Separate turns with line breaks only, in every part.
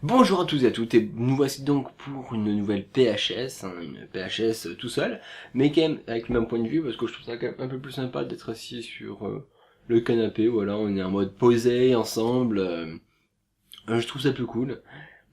Bonjour à tous et à toutes, et nous voici donc pour une nouvelle PHS, une PHS tout seul, mais quand même avec le même point de vue, parce que je trouve ça quand même un peu plus sympa d'être assis sur le canapé, voilà, on est en mode posé ensemble, je trouve ça plus cool,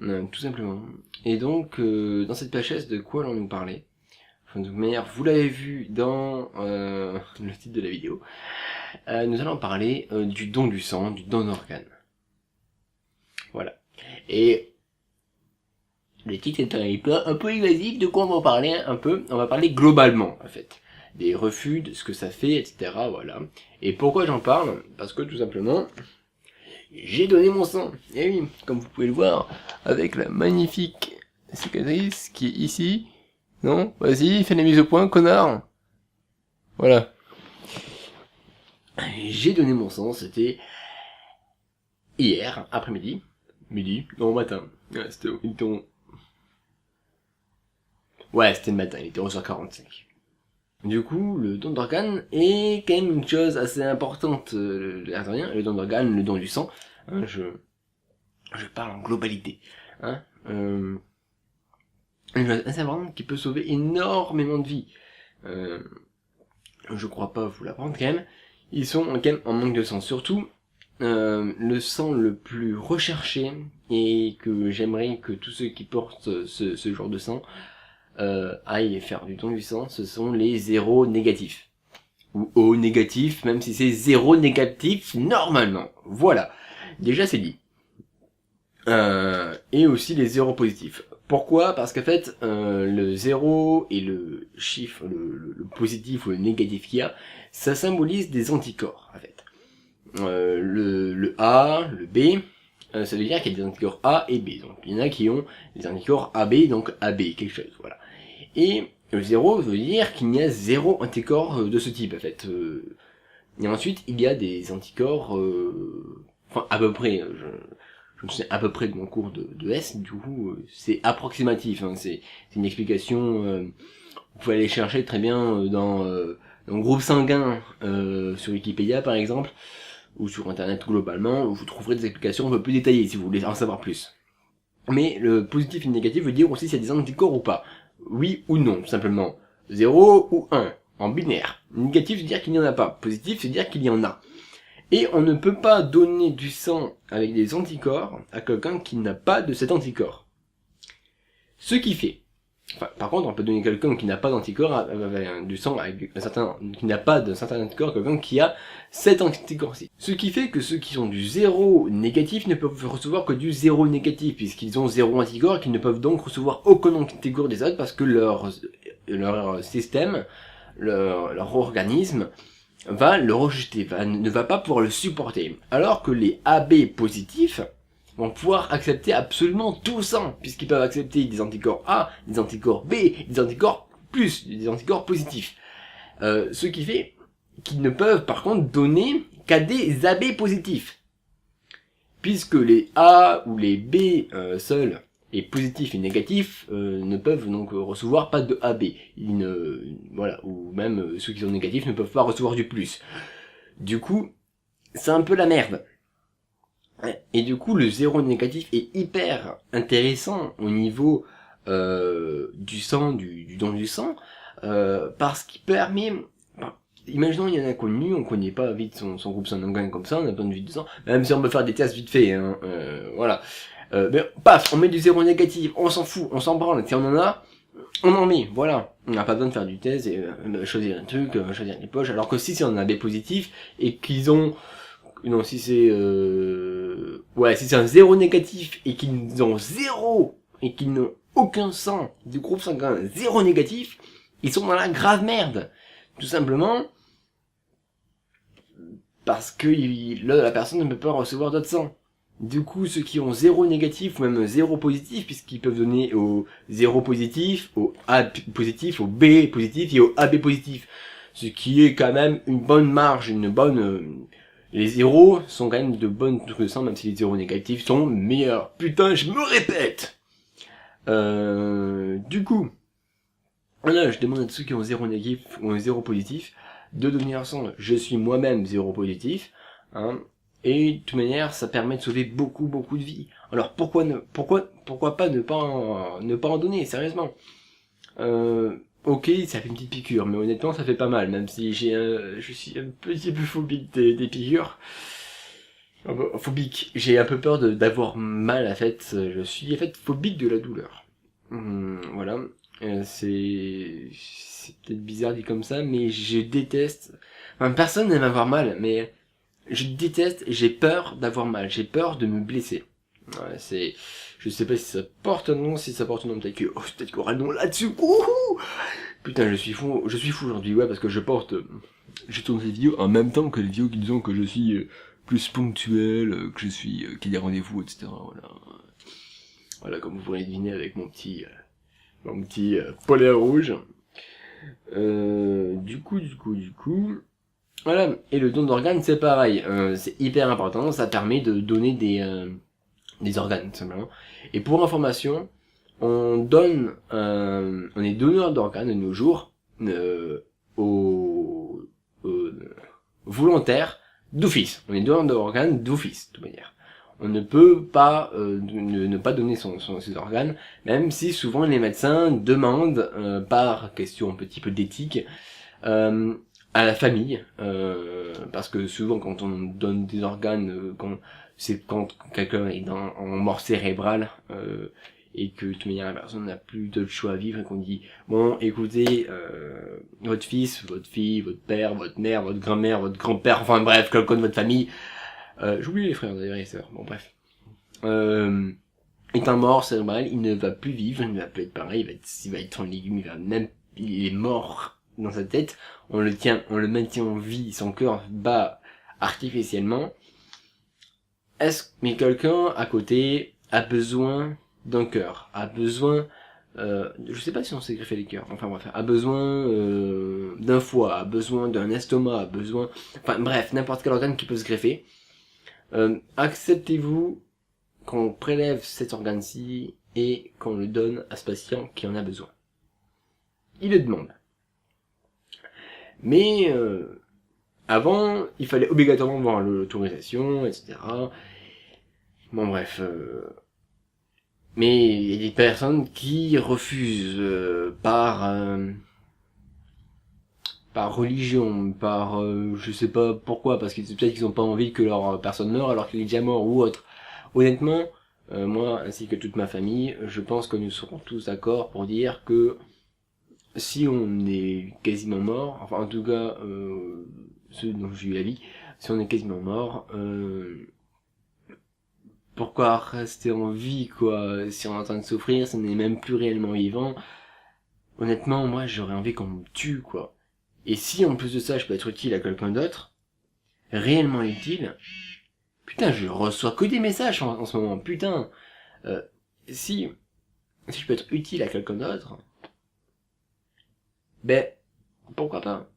tout simplement. Et donc, dans cette PHS, de quoi allons-nous parler? Enfin, de toute manière, vous l'avez vu dans le titre de la vidéo, nous allons parler du don du sang, du don d'organes. Voilà. Et le titre est un peu évasif, de quoi on va parler un peu? On va parler globalement, en fait. Des refus, de ce que ça fait, etc. Voilà. Et pourquoi j'en parle? Parce que tout simplement, j'ai donné mon sang. Et oui, comme vous pouvez le voir, avec la magnifique cicatrice qui est ici. Non? Vas-y, fais la mise au point, connard. Voilà. J'ai donné mon sang, c'était hier, après-midi. Non, matin. Ouais, c'était le matin, il était 11h45. Du coup, le don d'organes est quand même une chose assez importante, le don d'organes, le don du sang. Hein, je parle en globalité. Hein, une chose assez importante qui peut sauver énormément de vies. Je crois pas vous l'apprendre quand même. Ils sont quand même en manque de sang. Surtout, le sang le plus recherché et que j'aimerais que tous ceux qui portent ce genre de sang aillent faire du don du sang, ce sont les zéros négatifs. Ou O négatif, même si c'est zéro négatif normalement. Voilà. Déjà c'est dit. Et aussi les zéros positifs. Pourquoi? Parce qu'en fait, le zéro et le chiffre, le positif ou le négatif qu'il y a, ça symbolise des anticorps, en fait. Le A, le B, ça veut dire qu'il y a des anticorps A et B. Donc il y en a qui ont des anticorps AB, donc AB, quelque chose, voilà. Et le 0 veut dire qu'il n'y a zéro anticorps de ce type, en fait. Et ensuite, il y a des anticorps, enfin, à peu près, je me souviens à peu près de mon cours de S, du coup, c'est approximatif, hein, c'est une explication, vous pouvez aller chercher très bien dans le groupe sanguin, sur Wikipédia par exemple, ou sur internet globalement, où vous trouverez des explications un peu plus détaillées si vous voulez en savoir plus. Mais le positif et le négatif veut dire aussi s'il y a des anticorps ou pas. Oui ou non, tout simplement. 0 ou 1, en binaire. Négatif veut dire qu'il n'y en a pas. Positif veut dire qu'il y en a. Et on ne peut pas donner du sang avec des anticorps à quelqu'un qui n'a pas de cet anticorps. Ce qui fait, enfin, par contre, on peut donner quelqu'un qui n'a pas d'anticorps du sang avec un certain, qui n'a pas de certain anticorps, quelqu'un qui a cet anticorps-ci. Ce qui fait que ceux qui ont du zéro négatif ne peuvent recevoir que du zéro négatif, puisqu'ils ont zéro anticorps, qu'ils ne peuvent donc recevoir aucun anticorps des autres, parce que leur système, leur organisme, va le rejeter, ne va pas pouvoir le supporter. Alors que les AB positifs vont pouvoir accepter absolument tout sang, puisqu'ils peuvent accepter des anticorps A, des anticorps B, des anticorps plus, des anticorps positifs. Ce qui fait qu'ils ne peuvent par contre donner qu'à des AB positifs. Puisque les A ou les B seuls, et positifs et négatifs, ne peuvent donc recevoir pas de AB. Voilà, ou même ceux qui sont négatifs ne peuvent pas recevoir du plus. Du coup, c'est un peu la merde. Et du coup, le zéro négatif est hyper intéressant au niveau du sang, du don du sang, parce qu'il permet... Imaginons il y en a un connu, on connaît pas vite son groupe sanguin comme ça, on a besoin de vite de sang, même si on peut faire des tests vite fait, hein, voilà. Mais paf, on met du zéro négatif, on s'en fout, on s'en branle, si on en a, on en met, voilà. On n'a pas besoin de faire du test et choisir un truc, choisir les poches, alors que si on a des positifs et qu'ils ont... Non, si c'est... Ouais, si c'est un zéro négatif et qu'ils ont zéro et qu'ils n'ont aucun sang du groupe sanguin zéro négatif, ils sont dans la grave merde. Tout simplement parce que la personne ne peut pas recevoir d'autres sang. Du coup, ceux qui ont zéro négatif ou même zéro positif, puisqu'ils peuvent donner au zéro positif, au A positif, au B positif et au AB positif. Ce qui est quand même une bonne marge, une bonne... Les zéros sont quand même de bonnes trucs de sang, même si les zéros négatifs sont meilleurs. Putain, je me répète. Du coup, voilà, je demande à ceux qui ont zéro négatif ou zéro positif de donner leur sang. Je suis moi-même zéro positif, hein, et de toute manière, ça permet de sauver beaucoup de vies. Alors pourquoi pas ne pas en donner, sérieusement. Ok, ça fait une petite piqûre, mais honnêtement ça fait pas mal, même si je suis un petit peu phobique des piqûres. Phobique, j'ai un peu peur d'avoir mal, en fait, je suis en fait phobique de la douleur. Voilà, c'est peut-être bizarre dit comme ça, mais je déteste, enfin personne n'aime avoir mal, mais je déteste, j'ai peur d'avoir mal, j'ai peur de me blesser. Ouais, je sais pas si ça porte un nom, si ça porte un nom, peut-être qu'il y aura un nom là-dessus. Ouhou, putain, je suis fou aujourd'hui, ouais, parce que je tourne ces vidéos en même temps que les vidéos qui disent que je suis plus ponctuel, que je suis, qu'il y a des rendez-vous, etc. Voilà. Voilà, comme vous pourrez deviner avec mon petit polaire rouge. Du coup, voilà. Et le don d'organes, c'est pareil. C'est hyper important. Ça permet de donner des organes, tout simplement. Et pour information, on est donneur d'organes de nos jours aux volontaires d'office. On est donneur d'organes d'office, de toute manière. On ne peut pas ne pas donner ses organes, même si souvent les médecins demandent, par question un petit peu d'éthique, à la famille, parce que souvent quand on donne des organes, c'est quand quelqu'un est en mort cérébrale, et que de toute manière la personne n'a plus d'autre choix à vivre, et qu'on dit bon écoutez, votre fils, votre fille, votre père, votre mère, votre grand-mère, votre grand-père, enfin bref, quelqu'un de votre famille, j'oublie les frères d'ailleurs et les sœurs, bon bref, est un mort cérébral, il ne va plus vivre, il ne va plus être pareil, il va être en légumes, il est mort dans sa tête, on le maintient en vie, son cœur bat artificiellement. Mais quelqu'un à côté a besoin d'un cœur, a besoin, je sais pas si on sait greffer les cœurs, enfin bref, a besoin d'un foie, a besoin d'un estomac, a besoin, enfin bref, n'importe quel organe qui peut se greffer. Acceptez-vous qu'on prélève cet organe-ci et qu'on le donne à ce patient qui en a besoin. Il le demande. Mais avant, il fallait obligatoirement voir l'autorisation, etc. Bon bref. Mais il y a des personnes qui refusent par religion, je sais pas pourquoi, parce que peut-être qu'ils ont pas envie que leur personne meure alors qu'il est déjà mort ou autre. Honnêtement, moi ainsi que toute ma famille, je pense que nous serons tous d'accord pour dire que si on est quasiment mort, enfin en tout cas ceux dont j'ai eu la vie, si on est quasiment mort, pourquoi rester en vie quoi? Si on est en train de souffrir, si on n'est même plus réellement vivant, honnêtement moi j'aurais envie qu'on me tue quoi. Et si en plus de ça je peux être utile à quelqu'un d'autre, réellement utile, putain je reçois que des messages en ce moment, putain. Si je peux être utile à quelqu'un d'autre, ben pourquoi pas?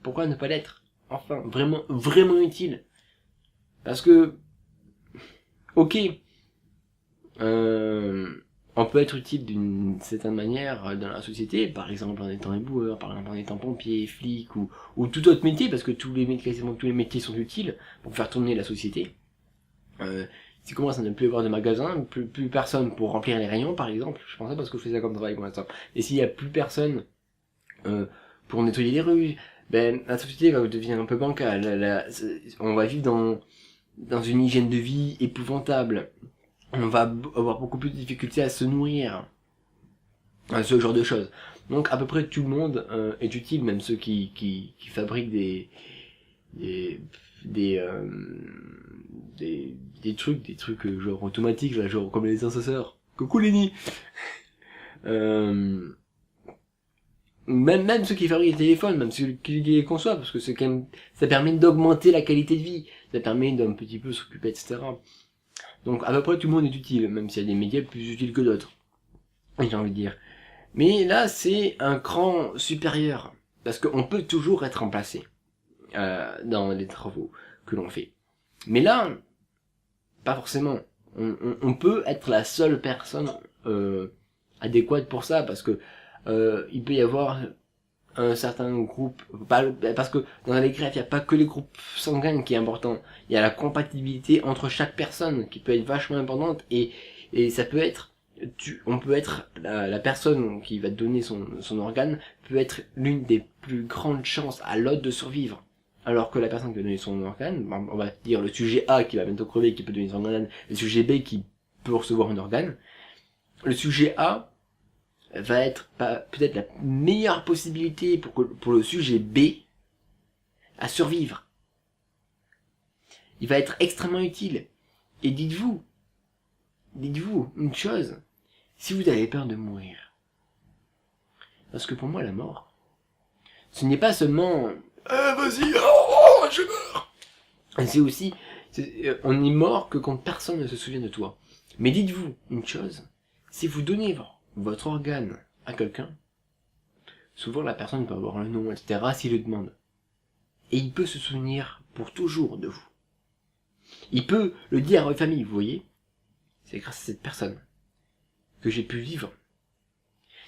Pourquoi ne pas l'être? Enfin, vraiment utile. Parce que, ok, on peut être utile d'une certaine manière dans la société, par exemple en étant éboueur, par exemple en étant pompier, flic, ou tout autre métier, parce que quasiment tous les métiers sont utiles pour faire tourner la société. Si commence à ne plus avoir de magasins, plus personne pour remplir les rayons, par exemple, je pense ça parce que je fais ça comme travail pour l'instant. Et s'il y a plus personne pour nettoyer les rues, ben la société va devenir un peu bancale. On va vivre dans une hygiène de vie épouvantable. On va avoir beaucoup plus de difficultés à se nourrir, ce genre de choses. Donc à peu près tout le monde est utile, même ceux qui fabriquent des des trucs genre automatiques, là, genre comme les ascenseurs. Coucou Lenny. Même ceux qui fabriquent les téléphones, même ceux qui les conçoivent, parce que c'est quand même, ça permet d'augmenter la qualité de vie, ça permet d'un petit peu s'occuper, etc. Donc à peu près tout le monde est utile, même s'il y a des médias plus utiles que d'autres, j'ai envie de dire. Mais là c'est un cran supérieur, parce qu'on peut toujours être remplacé dans les travaux que l'on fait. Mais là, pas forcément. On peut être la seule personne adéquate pour ça, parce que il peut y avoir un certain groupe, parce que dans les greffes, il n'y a pas que les groupes sanguins qui est important, il y a la compatibilité entre chaque personne qui peut être vachement importante, et ça peut être, on peut être, la personne qui va te donner son organe peut être l'une des plus grandes chances à l'autre de survivre. Alors que la personne qui va donner son organe, on va dire le sujet A qui va bientôt crever, qui peut donner son organe, le sujet B qui peut recevoir un organe, le sujet A va être peut-être la meilleure possibilité pour le sujet B à survivre. Il va être extrêmement utile. Et dites-vous une chose, si vous avez peur de mourir, parce que pour moi la mort, ce n'est pas seulement vas-y, je meurs. C'est aussi, on est mort que quand personne ne se souvient de toi. Mais dites-vous une chose, si vous donnez votre organe à quelqu'un, souvent la personne peut avoir un nom, etc. s'il le demande. Et il peut se souvenir pour toujours de vous. Il peut le dire à votre famille, vous voyez. C'est grâce à cette personne que j'ai pu vivre.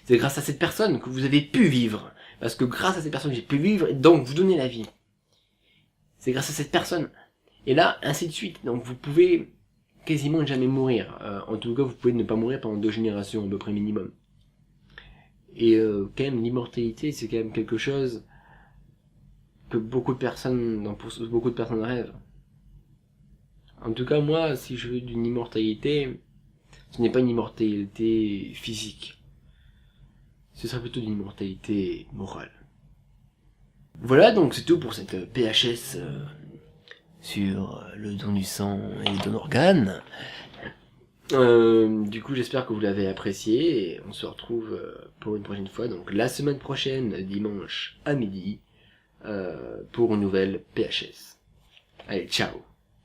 C'est grâce à cette personne que vous avez pu vivre. Parce que grâce à cette personne, j'ai pu vivre, et donc vous donnez la vie. C'est grâce à cette personne. Et là, ainsi de suite. Donc vous pouvez quasiment jamais mourir. En tout cas, vous pouvez ne pas mourir pendant 2 générations, à peu près minimum. Et quand même, l'immortalité, c'est quand même quelque chose que beaucoup de personnes rêvent. En tout cas, moi, si je veux d'une immortalité, ce n'est pas une immortalité physique. Ce serait plutôt une immortalité morale. Voilà, donc c'est tout pour cette PHS sur le don du sang et le don d'organes. Du coup, j'espère que vous l'avez apprécié et on se retrouve pour une prochaine fois. Donc la semaine prochaine, dimanche à midi, pour une nouvelle PHS. Allez, ciao!